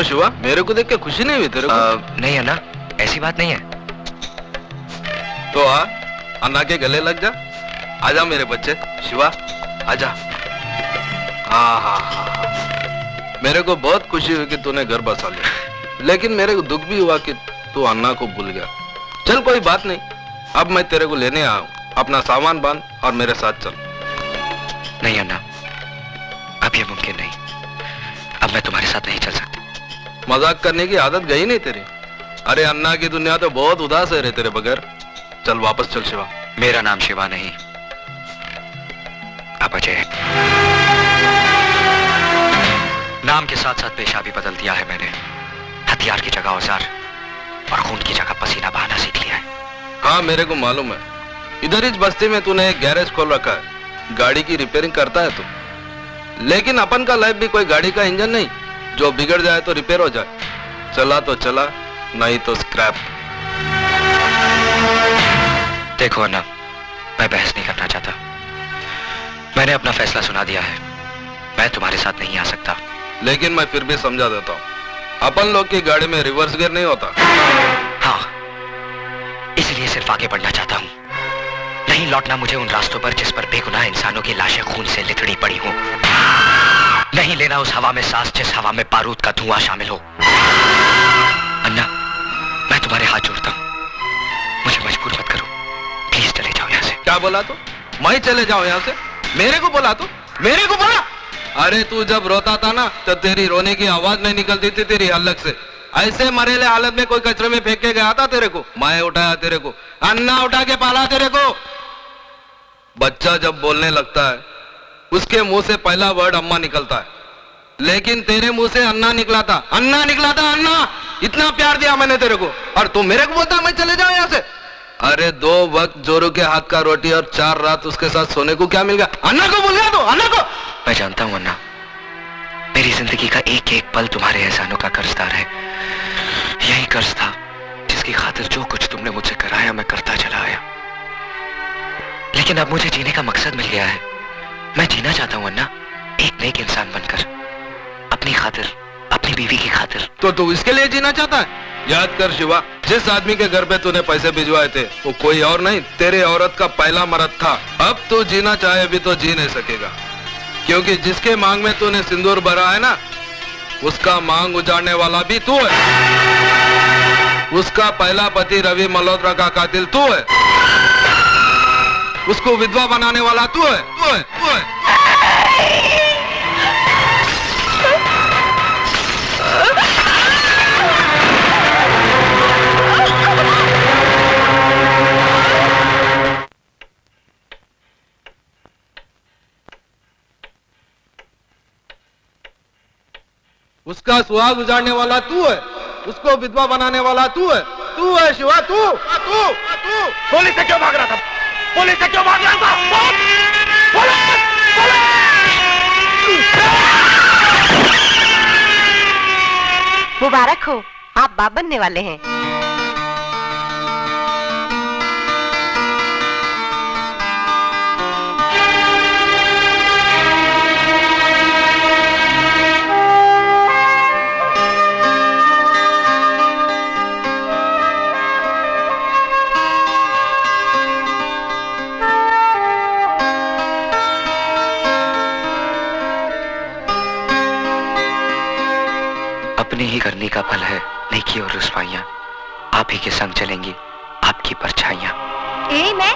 क्यों शिवा, मेरे को देख के खुशी नहीं हुई तेरे को? नहीं अन्ना, ऐसी बात नहीं है। तो आ, अन्ना के गले लग जा। आजा मेरे बच्चे, शिवा आजा। हाँ हाँ हाँ, मेरे को बहुत खुशी हुई कि तूने घर बसा लिया, लेकिन मेरे को दुख भी हुआ कि तू अन्ना को भूल गया। चल कोई बात नहीं, अब मैं तेरे को लेने आया हूँ। अपना सामान बांध और मेरे साथ चल। नहीं अन्ना, अब ये मुमकिन नहीं। अब मैं तुम्हारे साथ नहीं चल सकता। मजाक करने की आदत गई नहीं तेरी? अरे अन्ना की दुनिया तो बहुत उदास है रे तेरे बगैर। चल वापस चल शिवा। मेरा नाम शिवा नहीं, अब अजय है। नाम के साथ साथ पेशा भी बदल दिया है मैंने। हथियार की जगह औजार और खून की जगह पसीना बहाना सीख लिया है। हाँ मेरे को मालूम है, इधर इस बस्ती में तूने एक गैरेज खोल रखा है, गाड़ी की रिपेयरिंग करता है तू। लेकिन अपन का लाइफ भी कोई गाड़ी का इंजन नहीं, जो बिगड़ जाए तो रिपेयर हो जाए। चला तो चला, नहीं तो स्क्रैप। देखो अन्ना, मैं बहस नहीं करना चाहता। मैंने अपना फैसला सुना दिया है। मैं तुम्हारे साथ नहीं आ सकता। लेकिन मैं फिर भी समझा देता हूँ, अपन लोग की गाड़ी में रिवर्स गियर नहीं होता। हाँ, इसलिए सिर्फ आगे बढ़ना चाहता हूँ। नहीं लौटना मुझे उन रास्तों पर जिस पर बेगुनाह इंसानों की लाशें खून से लिथड़ी पड़ी हों। नहीं लेना उस हवा में सांस जिस हवा में बारूद का धुआं शामिल हो। अन्ना, मैं तुम्हारे हाथ जोड़ता हूँ, मुझे मजबूर मत करो। प्लीज चले जाओ यहाँ से। क्या बोला तू? मैं चले जाऊँ यहाँ से? मेरे को बोला तू? मेरे को बोला? अरे तू जब रोता था ना, तो तेरी रोने की आवाज नहीं निकलती थी तेरी हलक से। ऐसे मरेले हालत में कोई कचरे में फेंक के गया था तेरे को? मैं उठाया तेरे को, अन्ना उठा के पाला तेरे को। बच्चा जब बोलने लगता है, उसके मुंह से पहला वर्ड अम्मा निकलता है, लेकिन तेरे मुंह से अन्ना निकला था। अन्ना निकला था, अन्ना। इतना प्यार दिया मैंने तेरे को, और तू मेरे को बोलता मैं चले जाऊं यहाँ से? अरे 2 वक्त जोरू के हाथ का रोटी और 4 रात उसके साथ सोने को क्या मिल गया? अन्ना को भूल गया तू? अन्ना को? मैं जानता हूं अन्ना, मेरी जिंदगी का एक एक पल तुम्हारे एहसानों का कर्जदार है। यही कर्ज था जिसकी खातिर जो कुछ तुमने मुझसे कराया मैं करता चला आया। लेकिन अब मुझे जीने का मकसद मिल गया है। मैं जीना चाहता हूं अन्ना, एक नेक इंसान बनकर, अपनी खातिर, अपनी बीवी की खातिर। तो तू इसके लिए जीना चाहता है? याद कर शिवा, जिस आदमी के घर पे तूने पैसे भिजवाए थे वो कोई और नहीं, तेरे औरत का पहला मर्द था। अब तू जीना चाहे भी तो जी नहीं सकेगा, क्योंकि जिसके मांग में तूने सिंदूर भरा है ना, उसका मांग उजाड़ने वाला भी तू है। उसका पहला पति रवि मल्होत्रा का कातिल तू है। उसको विधवा बनाने वाला तू है, तू है, तू है। उसका सुहाग उजाड़ने वाला तू है, उसको विधवा बनाने वाला तू है शिवा, तू। पुलिस से क्यों भाग रहा था? पुलिस से क्यों भाग रहा था? मुबारक हो, आप बाप बनने वाले हैं। अपनी ही करनी का फल है नेकी और रुसवाइयां। आप ही के संग चलेंगी आपकी परछाइयां। ए मैं,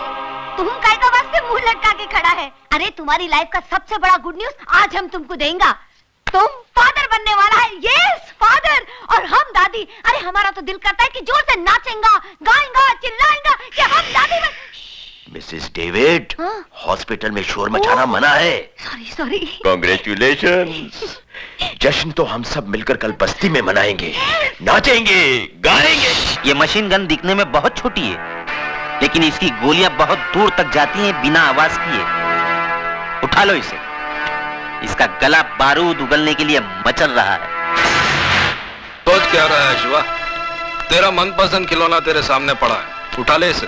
तुम काय का वास्ते मुंह लटका के खड़ा है? अरे तुम्हारी लाइफ का सबसे बड़ा गुड न्यूज आज हम तुमको देंगे। तुम फादर बनने वाला है। यस फादर, और हम दादी। अरे हमारा तो दिल करता है कि जोर से नाचेंगा, गाएंगा, चिल्लाएंगा कि हम दादी बन। मिसेस डेविड, हॉस्पिटल में शोर मचाना मना है। सॉरी। कांग्रेचुलेशंस। जश्न तो हम सब मिलकर कल बस्ती में मनाएंगे, नाचेंगे, गाएंगे। ये मशीन गन दिखने में बहुत छोटी है, लेकिन इसकी गोलियां बहुत दूर तक जाती हैं बिना आवाज किए। उठा लो इसे, इसका गला बारूद उगलने के लिए मचल रहा है। सोच क्या रहा है शिवा? तेरा मनपसंद खिलौना तेरे सामने पड़ा है, उठा ले इसे।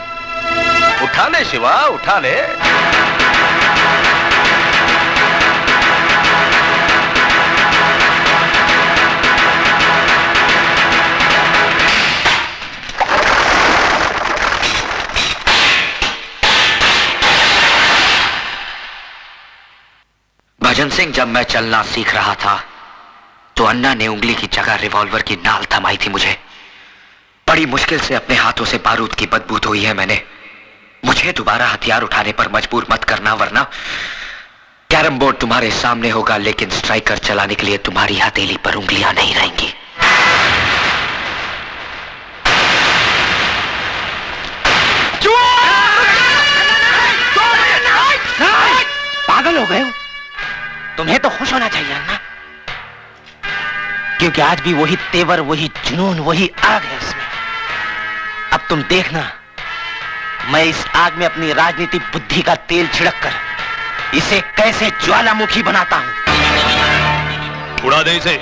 उठा ले शिवा, उठा ले। भजन सिंह, जब मैं चलना सीख रहा था तो अन्ना ने उंगली की जगह रिवॉल्वर की नाल थमाई थी मुझे। बड़ी मुश्किल से अपने हाथों से बारूद की बदबू धोई है मैंने। मुझे दोबारा हथियार उठाने पर मजबूर मत करना, वरना कैरम बोर्ड तुम्हारे सामने होगा लेकिन स्ट्राइकर चलाने के लिए तुम्हारी हथेली पर उंगलियां नहीं रहेंगी। पागल हो गए हो? तुम्हें तो खुश होना चाहिए अन्ना, क्योंकि आज भी वही तेवर, वही जुनून, वही आग है इसमें। अब तुम देखना, मैं इस आग में अपनी राजनीतिक बुद्धि का तेल छिड़क कर इसे कैसे ज्वालामुखी बनाता हूं। उड़ा दे इसे।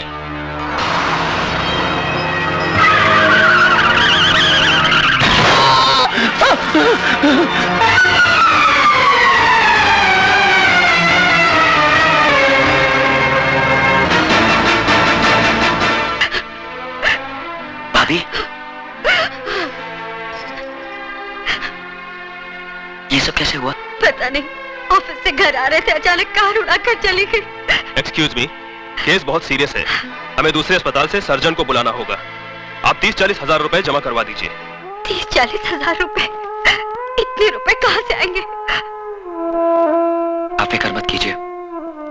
भाभी, ये सब कैसे हुआ? पता नहीं, ऑफिस से घर आ रहे थे, अचानक कार उड़ाकर चली गई। एक्सक्यूज मी, केस बहुत सीरियस है, हमें दूसरे अस्पताल से सर्जन को बुलाना होगा। आप 30-40 हजार रुपए जमा करवा दीजिए। 30-40 हजार रुपए? इतने रुपए कहाँ से आएंगे? आप फिक्र मत कीजिए,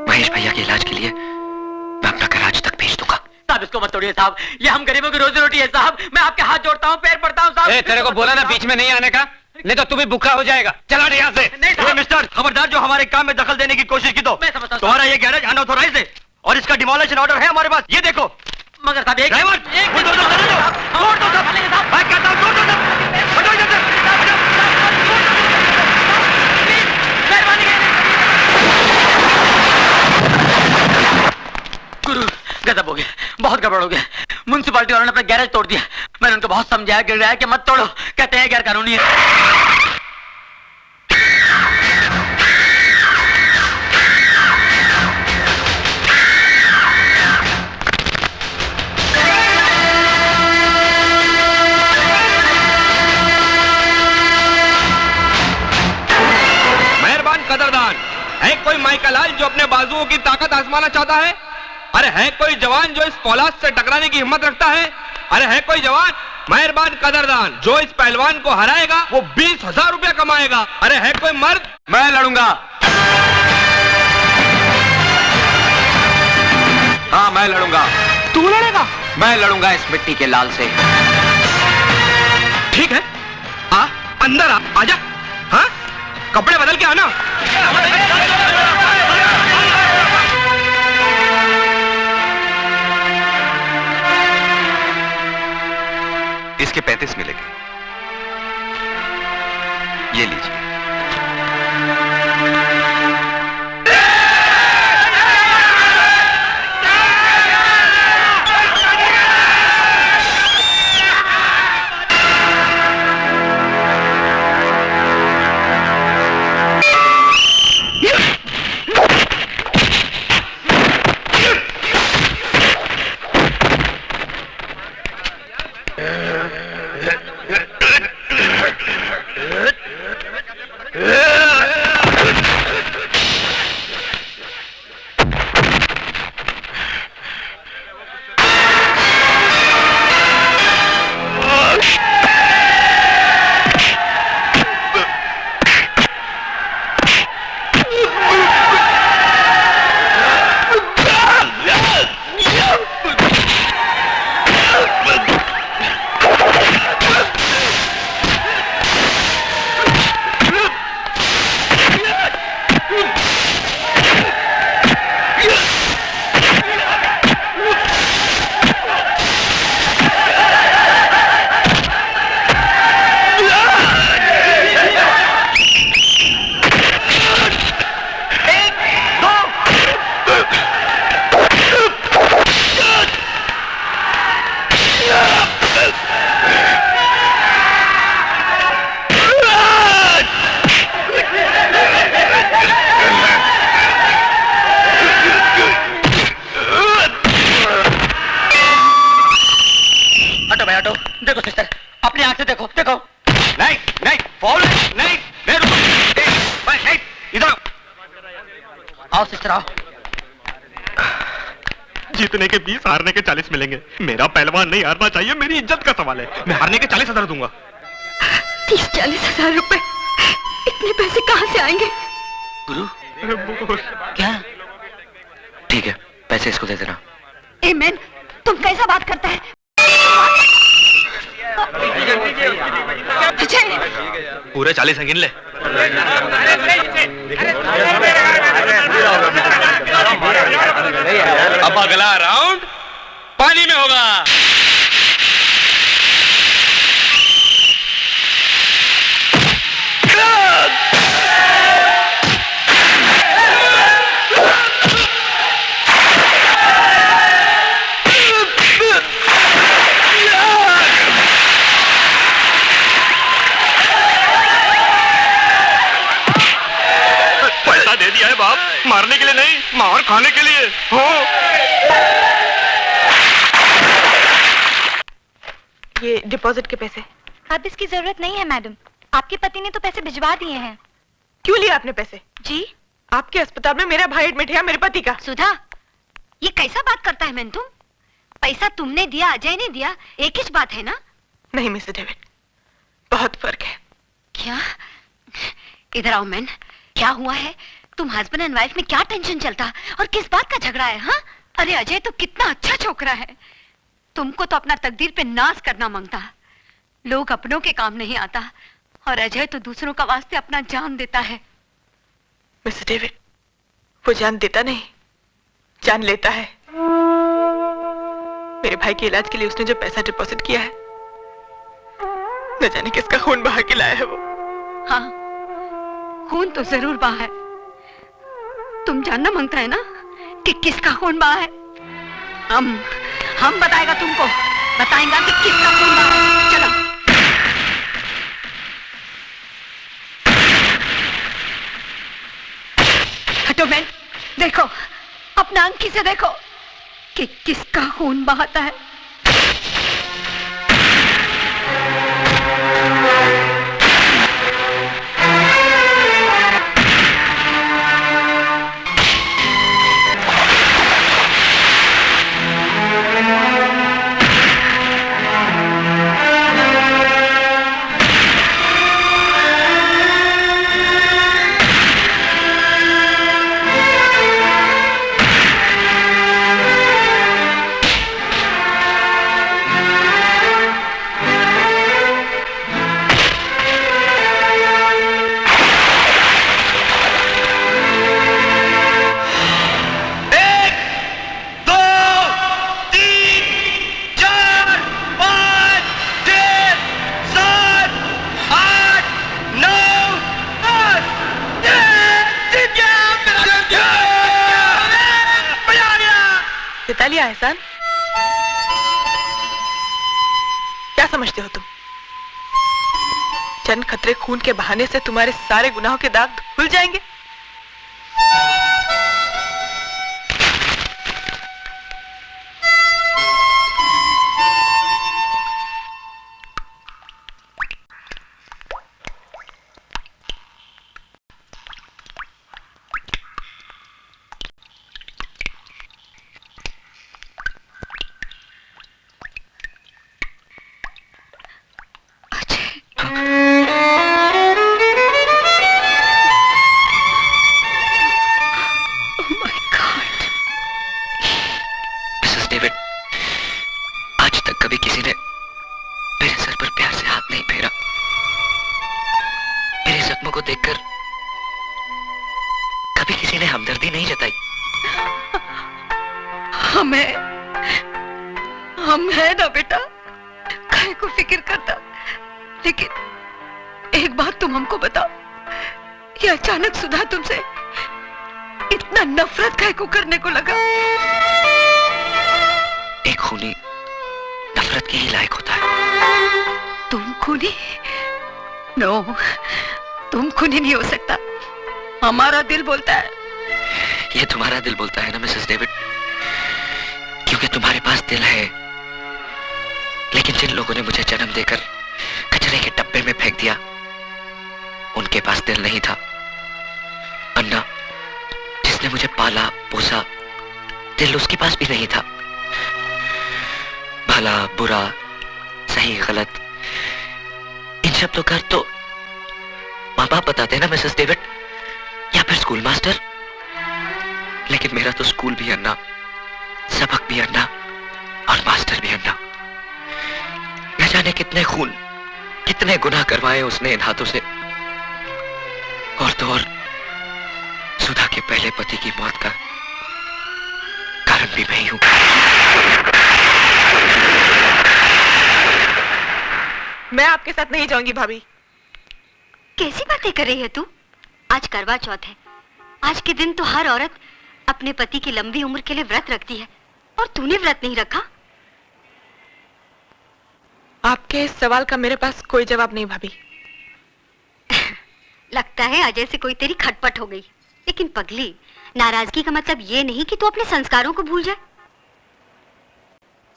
महेश भैया के इलाज के लिए मैं अपना कराज तक भेज दूंगा। साहब इसको मत तोड़िए साहब, ये हम गरीबों की रोजी रोटी है साहब। मैं आपके हाथ जोड़ता हूँ, पैर पड़ता हूँ साहब। तेरे को बोला ना बीच में नहीं आने का, नहीं तो तू भी भूखा हो जाएगा। चला यहाँ से। नहीं साहब। मिस्टर, खबरदार जो हमारे काम में दखल देने की कोशिश की तो मैं समझता हूँ। तुम्हारा ये गैरेज अनऑथोराइज्ड है और इसका डिमोलिशन ऑर्डर है हमारे पास। ये देखो। मगर साहब एक ड्राइवर, एक तोड़ दो सब। मैं कहता हूँ तोड़ दो सब। हटो इधर से। गुरु गजब हो गया, बहुत गड़बड़ हो गया। म्युनिसिपालिटी वालों ने अपना गैरेज तोड़ दिया। मैंने उनको बहुत समझाया, गिराया कि मत तोड़ो, कहते हैं गैर कानूनी है। मेहरबान कदरदान, है कोई माइकलाल जो अपने बाजुओं की ताकत आजमाना चाहता है? अरे है कोई जवान जो इस फौलाद से टकराने की हिम्मत रखता है? अरे है कोई जवान? मेहरबान कदरदान, जो इस पहलवान को हराएगा वो 20,000 रुपया कमाएगा। अरे है कोई मर्द? मैं लड़ूंगा। हाँ, मैं लड़ूंगा। तू लड़ेगा? मैं लड़ूंगा इस मिट्टी के लाल से। ठीक है, आ अंदर आ, आजा। हाँ, कपड़े बदल के आना। इसके 35 मिलेंगे, ये लीजिए। देखो सिस्टर, अपनी आंख से देखो, देखो। नहीं नहीं, फॉल नहीं, नहीं रुको, नहीं, इधर आओ सिस्टर आओ। जीतने के 20, हारने के 40 मिलेंगे। मेरा पहलवान नहीं हारना चाहिए, मेरी इज्जत का सवाल है। मैं हारने के 40,000 दूंगा। 30-40 हजार रुपए, इतने पैसे कहाँ से आएंगे? गुरु क्या? ठीक है, पैसे इसको दे देना। ए मैन, तुम कैसा बात करता है? अजय, पूरे 40 गिन ले। अब अगला राउंड पानी में होगा। पैसा दे दिया है बाप, मारने के लिए नहीं, मार खाने के लिए। हो ये डिपॉजिट के पैसे। अब इसकी जरूरत नहीं है मैडम, आपके पति ने तो पैसे भिजवा दिए हैं। क्यों लिए आपने पैसे? जी? आपके अस्पताल में मेरा भाई एडमिट है, मेरे पति का। सुधा, ये कैसा बात करता है मैन तुम? पैसा तुमने दिया, अजय ने दिया, एक ही बात है ना? नहीं मिस्टर डेविड, बहुत फर्क है। क्या? इधर आओ मैन, क्या हुआ है? तुम हस्बैंड एंड वाइफ में क्या टेंशन चलता और किस बात का झगड़ा है? हाँ, अरे अजय तो कितना अच्छा छोकरा है, तुमको तो अपना तकदीर पे नाज करना मांगता। लोग अपनों के काम नहीं आता और अजय तो दूसरों का वास्ते अपना जान देता है। मिस्टर डेविड, वो जान देता नहीं, जान लेता है। मेरे भाई के इलाज के लिए उसने जो पैसा डिपॉजिट किया है, न जाने किसका खून बहा के लाया है वो। हाँ, खून तो जरूर बहा है। तुम जानना मांगता है ना कि किसका खून बहा है? हम बताएगा तुमको, बताएगा कि किसका खून बहा है। चलो। हटो मैन, देखो अपना आंखी से देखो कि किसका खून बहाता है। जिता लिया एहसान। क्या समझते हो तुम? चंद खतरे खून के बहाने से तुम्हारे सारे गुनाहों के दाग धुल जाएंगे? को देखकर कभी किसी ने हमदर्दी नहीं जताई। हम है ना बेटा, काहे को फिक्र करता। लेकिन एक बात तुम हमको बताओ, ये अचानक सुधा तुमसे इतना नफरत काहे को करने को लगा? एक खूनी नफरत के ही लायक होता है। तुम खूनी? नो, तुम खूनी नहीं हो सकता। हमारा दिल बोलता है। ये तुम्हारा दिल बोलता है ना मिसेस डेविड, क्योंकि तुम्हारे पास दिल है। लेकिन जिन लोगों ने मुझे जन्म देकर कचरे के डब्बे में फेंक दिया, उनके पास दिल नहीं था। अन्ना, जिसने मुझे पाला पोसा, दिल उसके पास भी नहीं था। भला बुरा सही गलत इन शब्दों का अर्थ तो माँ बाप बताते ना, मिसेस डेविड, या फिर स्कूल मास्टर। लेकिन मेरा तो स्कूल भी अन्ना, सबक भी अन्ना और मास्टर भी अन्ना। न जाने कितने खून कितने गुनाह करवाए उसने इन हाथों से। और तो और सुधा के पहले पति की मौत का कारण भी मैं ही हूं। मैं आपके साथ नहीं जाऊंगी भाभी। कैसी बातें कर रही है तू? आज करवा चौथ है। आज के दिन तो हर औरत अपने पति की लंबी उम्र के लिए व्रत रखती है, और तूने व्रत नहीं रखा। आपके इस सवाल का मेरे पास कोई जवाब नहीं भाभी। लगता है अजय से कोई तेरी खटपट हो गई। लेकिन पगली, नाराजगी का मतलब ये नहीं कि तू अपने संस्कारों को भूल जाए।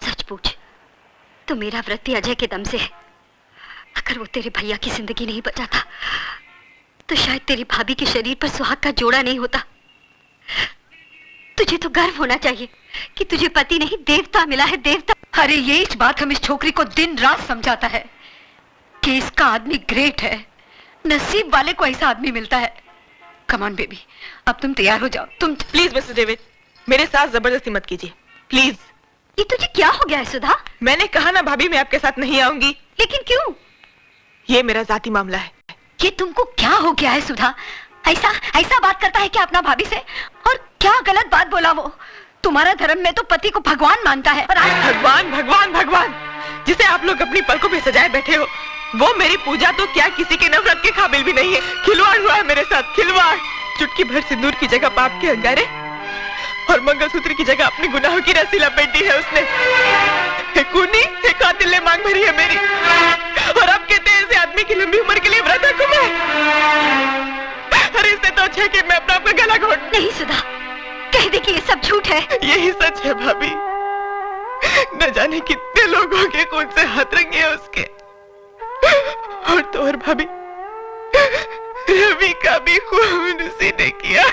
सच पूछ तो मेरा व्रत ही अजय के दम से है। अगर वो तेरे भैया की जिंदगी नहीं बचाता तो शायद तेरी भाभी के शरीर पर सुहाग का जोड़ा नहीं होता। तुझे तो गर्व होना चाहिए कि तुझे पति नहीं देवता मिला है, देवता। अरे ये इस बात हम इस छोकरी को दिन रात समझाता है कि इसका आदमी ग्रेट है, नसीब वाले को ऐसा आदमी मिलता है। कम ऑन बेबी, अब तुम तैयार हो जाओ। तुम प्लीज मिस्टर डेविड, मेरे साथ जबरदस्ती मत कीजिए प्लीज। ये तुझे क्या हो गया है सुधा? मैंने कहा ना भाभी, मैं आपके साथ नहीं आऊंगी। लेकिन क्यों? ये मेरा जाती मामला है। ये तुमको क्या हो गया है सुधा? ऐसा ऐसा बात करता है क्या अपना भाभी से? और क्या गलत बात बोला वो? तुम्हारा धर्म में तो पति को भगवान मानता है, और आज भगवान भगवान भगवान जिसे आप लोग अपनी पलकों पे सजाए बैठे हो, वो मेरी पूजा तो क्या किसी के नफरत के काबिल भी नहीं है। खिलवाड़ हुआ है मेरे साथ, खिलवाड़। चुटकी भर सिंदूर की जगह पाप के अंगारे और मंगलसूत्र की जगह अपने गुनाहों की रस्सी लपेट दी है उसने। एक खूनी, एक कातिल ने मांग भरी है मेरी, और अब कहते हैं ऐसे आदमी की लंबी उम्र के लिए व्रत रखूं मैं। अरे इससे तो अच्छा है कि मैं अपना गला घोट। नहीं सुधा, कह दे कि ये सब झूठ है। यही सच है भाभी। न जाने कितने लोगों के खून से हाथ रंगे हैं उसके। और तो और भाभी, रवि का भी खून उसी ने किया।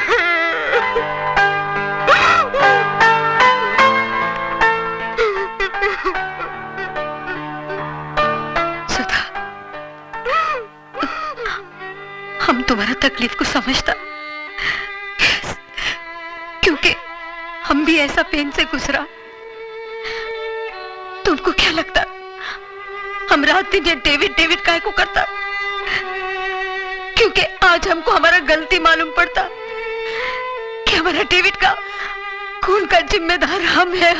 सुधा, हम तुम्हारा तकलीफ को समझता, क्योंकि हम भी ऐसा पेन से गुजरा। तुमको क्या लगता हम रात दिन ये डेविड डेविड काहे को करता? क्योंकि आज हमको हमारा गलती मालूम पड़ता कि हमारा डेविड का खून का जिम्मेदार हम है।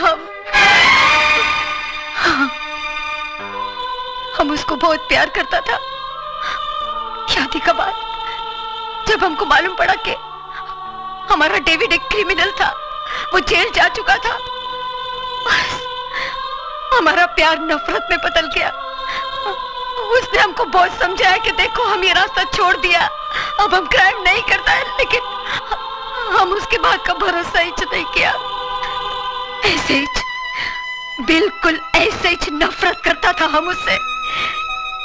हम उसको बहुत प्यार करता था। शादी का बाद जब हमको मालूम पड़ा कि हमारा डेविड एक क्रिमिनल था, वो जेल जा चुका था, बस हमारा प्यार नफरत में बदल गया। उसने हमको बहुत समझाया कि देखो हम ये रास्ता छोड़ दिया, अब हम क्राइम नहीं करता है, लेकिन हम उसके बाद का भरोसा ही नहीं किया। ऐसे ही, बिल्कुल ऐसे ही नफरत करता था हम उससे,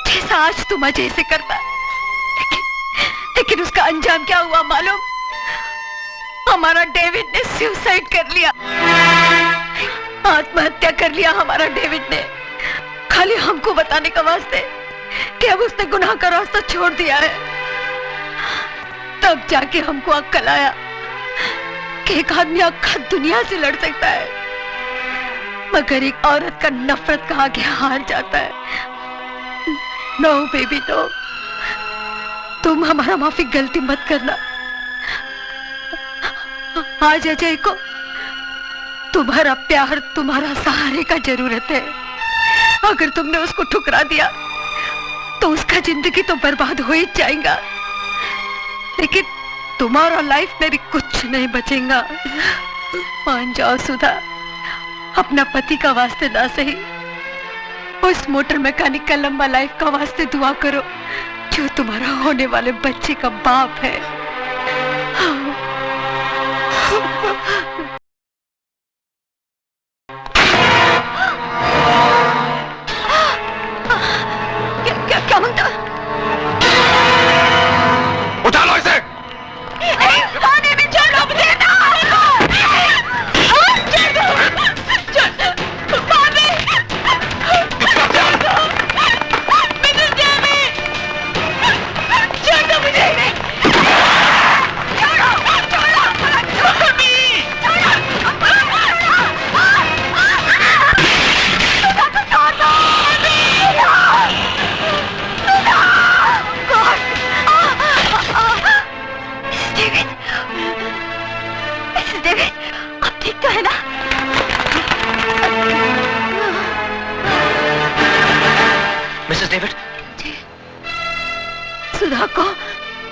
जैसा आज तुम अजय से करता। लेकिन उसका अंजाम क्या हुआ मालूम? हमारा डेविड ने सुसाइड कर लिया, आत्महत्या कर लिया हमारा डेविड ने, खाली हमको बताने का वास्ते कि अब उसने गुनाह का रास्ता छोड़ दिया है। तब जाके हमको अक्ल आया कि एक आदमी आखा दुनिया से लड़ सकता है, मगर एक औरत का नफरत का आगे हार जाता है। नो बेबी नो, तुम हमारा माफी गलती मत करना। आज अजय को तुम्हारा प्यार, तुम्हारा सहारे का जरूरत है। अगर तुमने उसको ठुकरा दिया तो उसका जिंदगी तो बर्बाद हो ही जाएगा, लेकिन तुम्हारा लाइफ में भी कुछ नहीं बचेगा। मान जाओ सुधा, अपना पति का वास्ते ना सही, उस मोटर मैकेनिक का लंबा लाइफ का वास्ते दुआ करो जो तुम्हारा होने वाले बच्चे का बाप है। क्या मांगता? उठा लो इसे। पानी में छोड़ो मुझे ना। मिसेस डेविड, आप ठीक तो है ना? मिसेस डेविड, सुधा को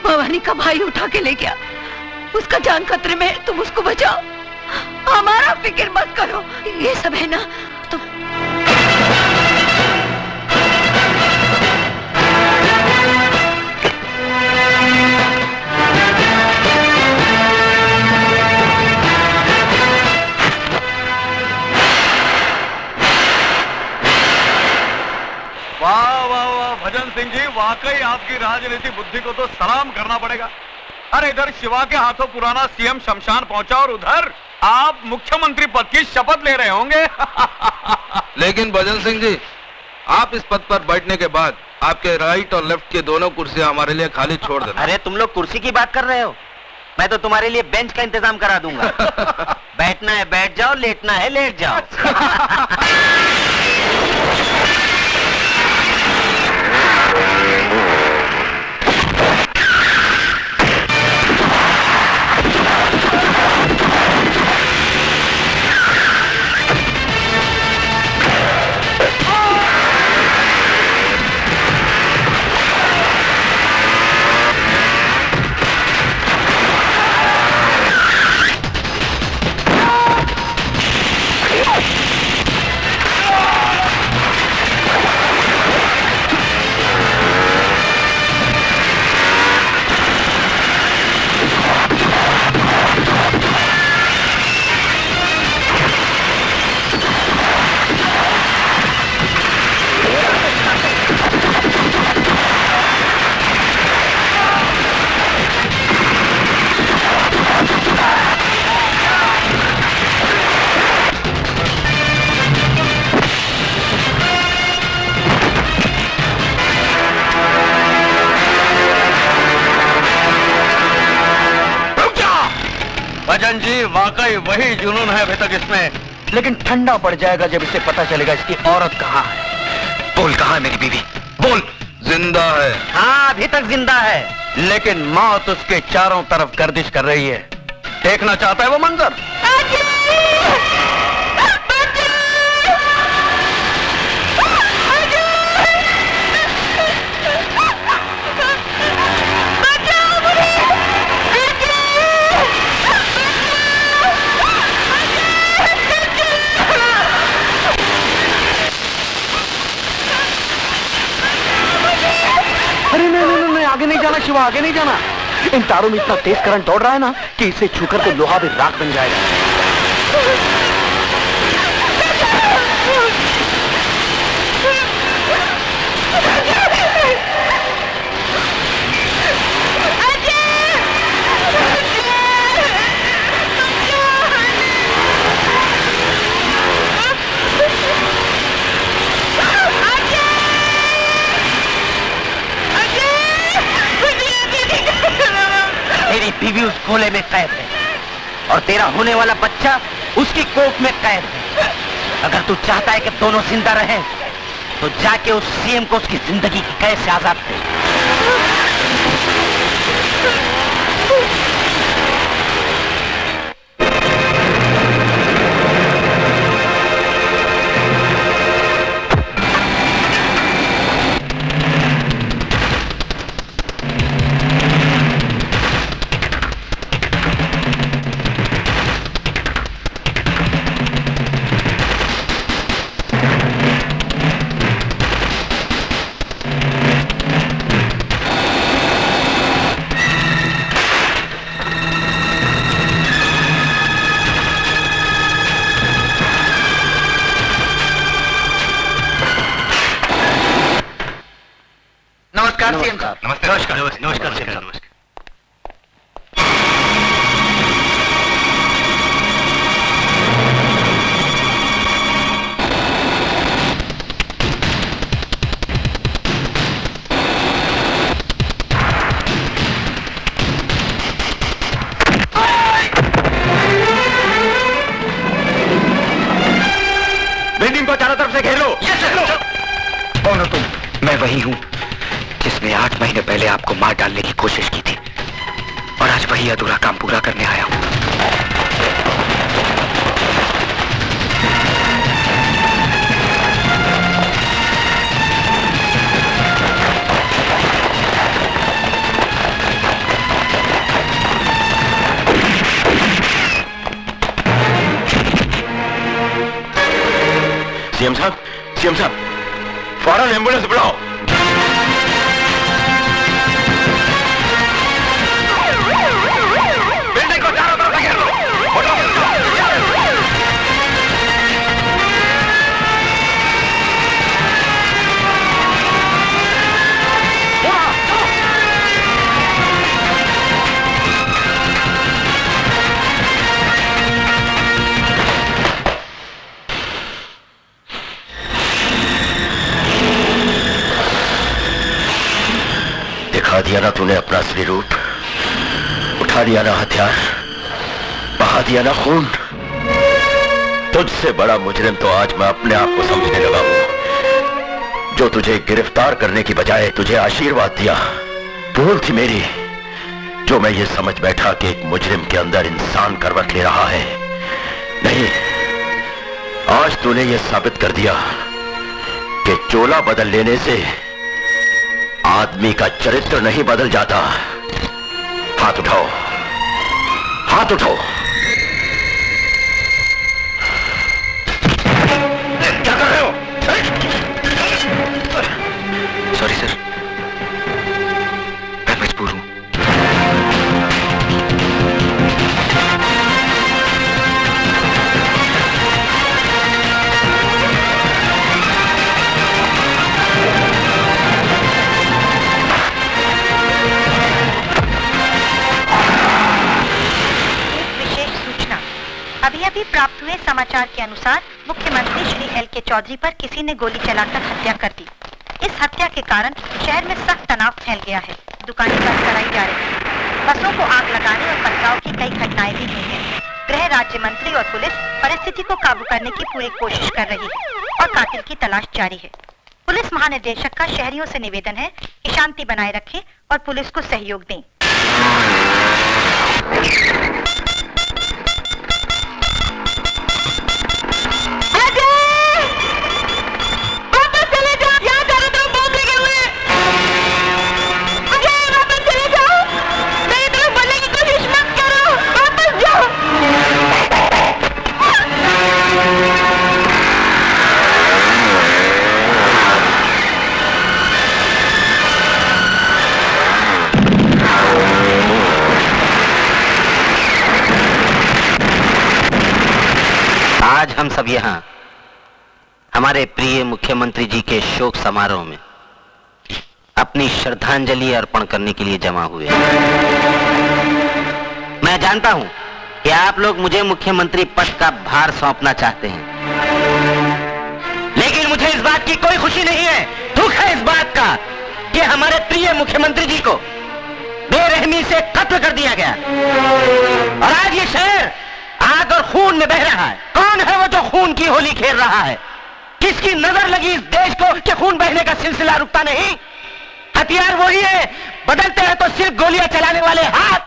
भवानी का भाई उठा के ले गया। उसका जान खतरे में है, तुम उसको बचाओ। हमारा फिक्र मत करो। ये सब है ना तुम। वाह वाह वाह भजन सिंह जी, वाकई आपकी राजनीति बुद्धि को तो सलाम करना पड़ेगा। अरे इधर शिवा के हाथों पुराना सीएम शमशान पहुंचा और उधर आप मुख्यमंत्री पद की शपथ ले रहे होंगे। लेकिन भजन सिंह जी, आप इस पद पर बैठने के बाद आपके राइट और लेफ्ट की दोनों कुर्सियां हमारे लिए खाली छोड़ देना। अरे तुम लोग कुर्सी की बात कर रहे हो, मैं तो तुम्हारे लिए बेंच का इंतजाम करा दूंगा। बैठना है बैठ जाओ, लेटना है लेट जाओ। भजन जी, वाकई वही जुनून है अभी तक इसमें, लेकिन ठंडा पड़ जाएगा जब इसे पता चलेगा इसकी औरत कहाँ है। बोल, कहाँ है मेरी बीवी? बोल। जिंदा है। हाँ अभी तक जिंदा है, लेकिन मौत उसके चारों तरफ गर्दिश कर रही है। देखना चाहता है वो मंजर? अरे नहीं, आगे नहीं जाना शिवा, आगे नहीं जाना। इन तारों में इतना तेज करंट दौड़ रहा है ना कि इसे छूकर तो लोहा भी राख बन जाएगा। तेरी बीवी उस खोले में कैद है और तेरा होने वाला बच्चा उसकी कोख में कैद है। अगर तू चाहता है कि दोनों जिंदा रहें, तो जाके उस सीएम को उसकी जिंदगी की कैद से आजाद दे। नमस्कार सीएम साहब। नमस्कार नमस्कार नमस्कार। बिल्डिंग को चारों तरफ से घेर लो। कौन हो तुम? मैं वही हूँ जिसने 8 महीने पहले आपको मार डालने की कोशिश की थी, और आज वही अधूरा काम पूरा करने आया हूँ। सीएम साहब, फौरन एम्बुलेंस बुलाओ। बिल्डिंग को चारों तरफ घेर लो। दिखा दिया ना तूने अपना असली रूप, उठा दिया ना हथियार, बहा दिया ना खून। तुझसे बड़ा मुजरिम तो आज मैं अपने आप को समझने लगा हूं, जो तुझे गिरफ्तार करने की बजाय तुझे आशीर्वाद दिया। भूल थी मेरी, जो मैं ये समझ बैठा कि एक मुजरिम के अंदर इंसान करवट ले रहा है। नहीं, आज तूने ये साबित कर दिया कि चोला बदल लेने से आदमी का चरित्र नहीं बदल जाता। हाथ उठाओ, हाथ उठाओ। क्या कर रहे हो? सॉरी सर, मैं मजबूर हूं। अभी प्राप्त हुए समाचार के अनुसार मुख्यमंत्री श्री एल के चौधरी पर किसी ने गोली चलाकर हत्या कर दी। इस हत्या के कारण शहर में सख्त तनाव फैल गया है। दुकानें बंद कराई जा रही हैं। बसों को आग लगाने और पथराव की कई घटनाएं भी हुई हैं। गृह राज्य मंत्री और पुलिस परिस्थिति को काबू करने की पूरी कोशिश कर रही है और कातिल की तलाश जारी है। पुलिस महानिदेशक का शहरियों से निवेदन है कि शांति बनाए रखें और पुलिस को सहयोग दें। आज हम सब यहाँ हमारे प्रिय मुख्यमंत्री जी के शोक समारोह में अपनी श्रद्धांजलि अर्पण करने के लिए जमा हुए हैं। मैं जानता हूं कि आप लोग मुझे मुख्यमंत्री पद का भार सौंपना चाहते हैं, लेकिन मुझे इस बात की कोई खुशी नहीं है। दुख है इस बात का कि हमारे प्रिय मुख्यमंत्री जी को बेरहमी से कत्ल कर दिया गया और आज ये शहर आग और खून में बह रहा है। कौन है वो जो खून की होली खेल रहा है? किसकी नजर लगी इस देश को कि खून बहने का सिलसिला रुकता नहीं? हथियार वही है, बदलते हैं तो सिर्फ गोलियां चलाने वाले हाथ।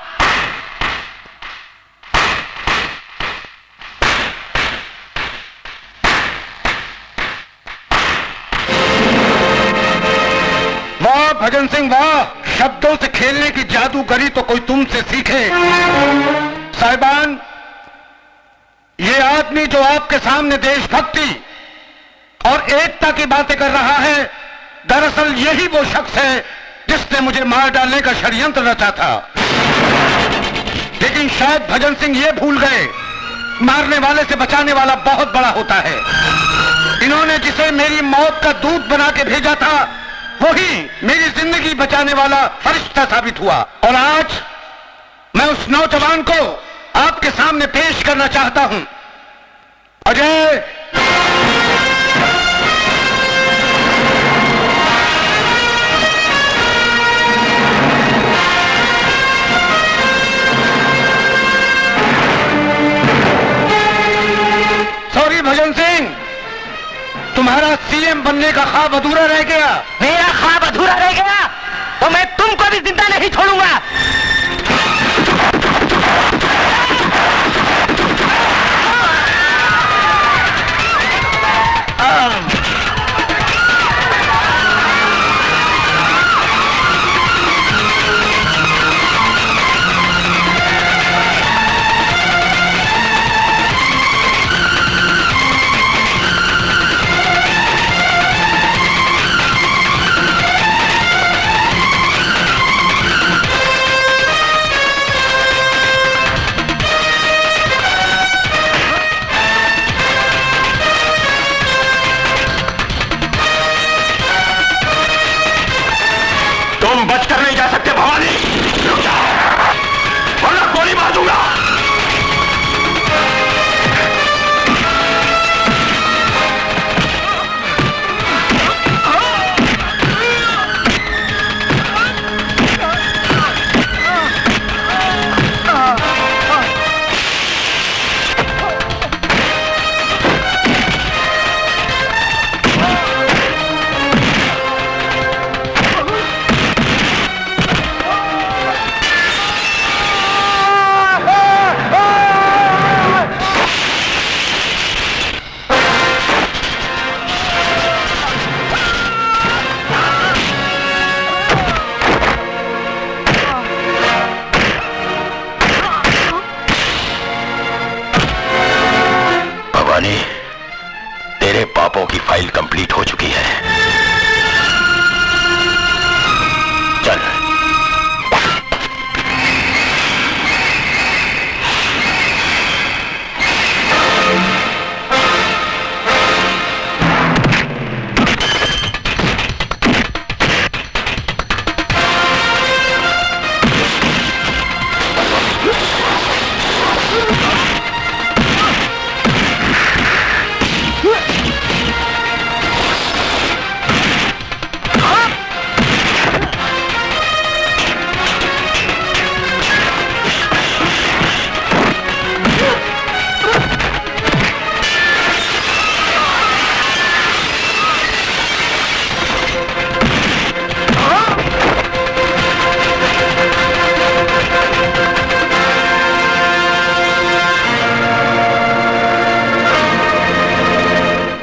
वाह भजन सिंह वाह, शब्दों से खेलने की जादूगरी तो कोई तुमसे सीखे। साहिबान, ये आदमी जो आपके सामने देशभक्ति और एकता की बातें कर रहा है, दरअसल यही वो शख्स है जिसने मुझे मार डालने का षड्यंत्र रचा था। लेकिन शायद भजन सिंह ये भूल गए, मारने वाले से बचाने वाला बहुत बड़ा होता है। इन्होंने जिसे मेरी मौत का दूत बना के भेजा था, वही मेरी जिंदगी बचाने वाला फरिश्ता साबित हुआ। और आज मैं उस नौजवान को आपके सामने पेश करना चाहता हूं। अजय, सॉरी भजन सिंह, तुम्हारा सीएम बनने का ख्वाब अधूरा रह गया। मेरा ख्वाब अधूरा रह गया तो मैं तुमको भी जिंदा नहीं छोड़ूंगा। पापों की फाइल कंप्लीट हो चुकी है। चल।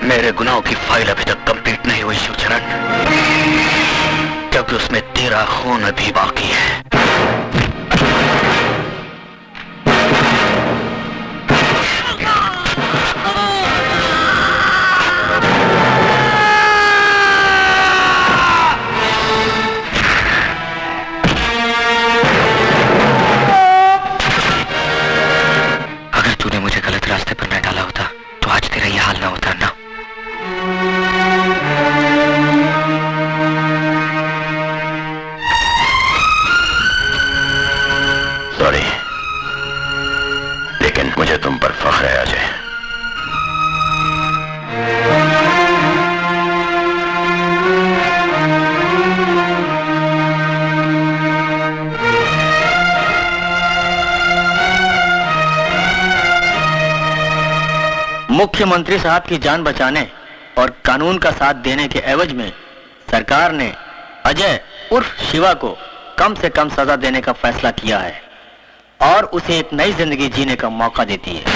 मेरे गुनाहों की फाइल अभी तक कंप्लीट नहीं हुई शिवचरण, क्योंकि उसमें तेरा खून अभी बाकी है। अगर तूने मुझे गलत रास्ते पर न डाला होता तो आज तेरा ये हाल ना होता ना। सॉरी, लेकिन मुझे तुम पर फख्र है अजय। मुख्यमंत्री साहब की जान बचाने और कानून का साथ देने के एवज में सरकार ने अजय उर्फ शिवा को कम से कम सजा देने का फैसला किया है और उसे एक नई जिंदगी जीने का मौका देती है।